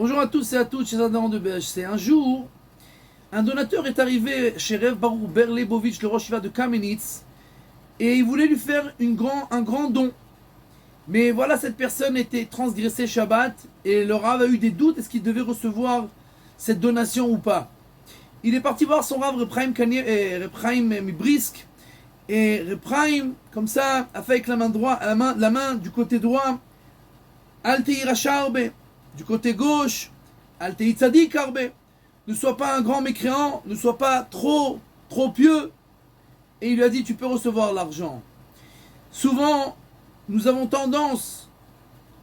Bonjour à tous et à toutes, chers adhérents de BHC. Un jour, un donateur est arrivé chez Rev Baruch Berlebovitch, le Rosh Yeshiva de Kamenitz, et il voulait lui faire un grand don. Mais voilà, cette personne était transgressée Shabbat, et le Rav a eu des doutes, est-ce qu'il devait recevoir cette donation ou pas. Il est parti voir son Rav Repraim Mibrisk, et Repraim, comme ça, a fait avec la main du côté droit, Alteira Sharbe. Du côté gauche, Altei Tzadik Arbe, ne sois pas un grand mécréant, ne sois pas trop pieux. Et il lui a dit, tu peux recevoir l'argent. Souvent, nous avons tendance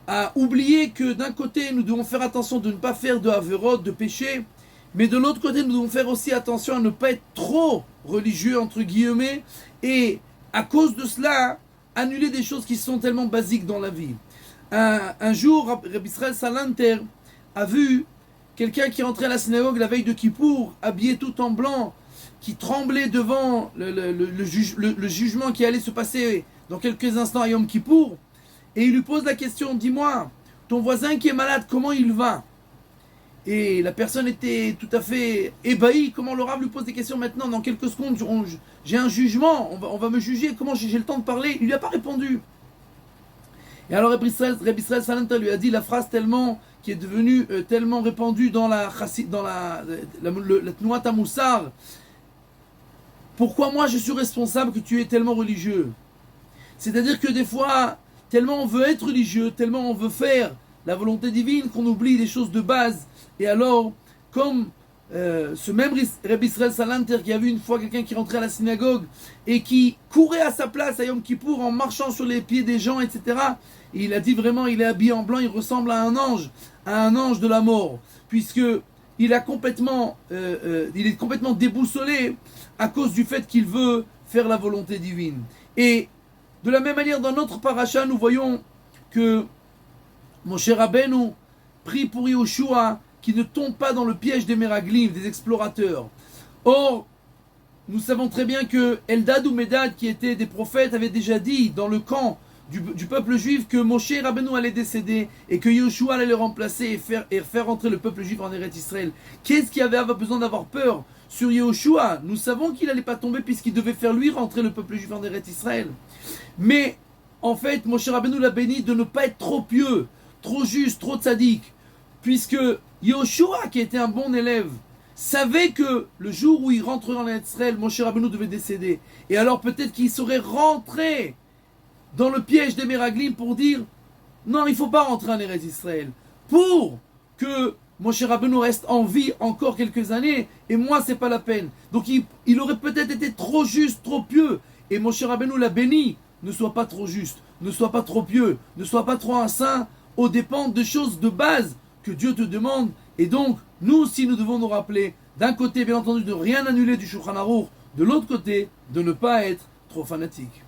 à oublier que d'un côté, nous devons faire attention de ne pas faire de averot, de péché, mais de l'autre côté, nous devons faire aussi attention à ne pas être trop religieux, entre guillemets, et à cause de cela, annuler des choses qui sont tellement basiques dans la vie. Un jour, Rabbi Israël Salanter a vu quelqu'un qui rentrait à la synagogue la veille de Kippour, habillé tout en blanc, qui tremblait devant le jugement qui allait se passer dans quelques instants à Yom Kippour. Et il lui pose la question, dis-moi, ton voisin qui est malade, comment il va? Et la personne était tout à fait ébahie. Comment le Rav lui pose des questions maintenant? Dans quelques secondes, j'ai un jugement, on va me juger, comment j'ai le temps de parler? Il ne lui a pas répondu. Et alors Rabbi Israël Salanter lui a dit la phrase qui est devenue tellement répandue dans la Tnuat HaMussar. Pourquoi moi je suis responsable que tu es tellement religieux? C'est-à-dire que des fois, tellement on veut être religieux, tellement on veut faire la volonté divine qu'on oublie des choses de base. Et alors, comme ce même Rabbi Israël Salanter qui a vu une fois quelqu'un qui rentrait à la synagogue et qui courait à sa place à Yom Kippour en marchant sur les pieds des gens, etc. Et il a dit vraiment, il est habillé en blanc, il ressemble à un ange de la mort, puisque il est complètement déboussolé à cause du fait qu'il veut faire la volonté divine. Et de la même manière, dans notre paracha, nous voyons que Moshe Rabbeinu prie pour Yehoshua qui ne tombe pas dans le piège des Meraglim, des explorateurs. Or, nous savons très bien que Eldad ou Medad, qui étaient des prophètes, avaient déjà dit dans le camp du peuple juif que Moshe Rabbeinu allait décéder et que Yehoshua allait le remplacer et faire rentrer le peuple juif en Eretz Israël. Qu'est-ce qui avait besoin d'avoir peur sur Yehoshua? Nous savons qu'il n'allait pas tomber puisqu'il devait faire lui rentrer le peuple juif en Eretz Israël. Mais en fait, Moshe Rabbeinu l'a béni de ne pas être trop pieux, trop juste, trop tzaddik, puisque Yehoshua, qui était un bon élève, savait que le jour où il rentrerait en Israël, Moshe Rabbeinu devait décéder. Et alors peut-être qu'il serait rentré dans le piège des Meraglim pour dire non, il ne faut pas rentrer en Eretz Israël, pour que Moshe Rabbeinu reste en vie encore quelques années, et moi c'est pas la peine. Donc il aurait peut-être été trop juste, trop pieux, et Moshe Rabbeinu l'a béni. Ne sois pas trop juste, ne sois pas trop pieux, ne sois pas trop un saint, aux dépens de choses de base que Dieu te demande. Et donc, nous aussi, nous devons nous rappeler, d'un côté, bien entendu, de rien annuler du Shulchan Aruch, de l'autre côté, de ne pas être trop fanatique.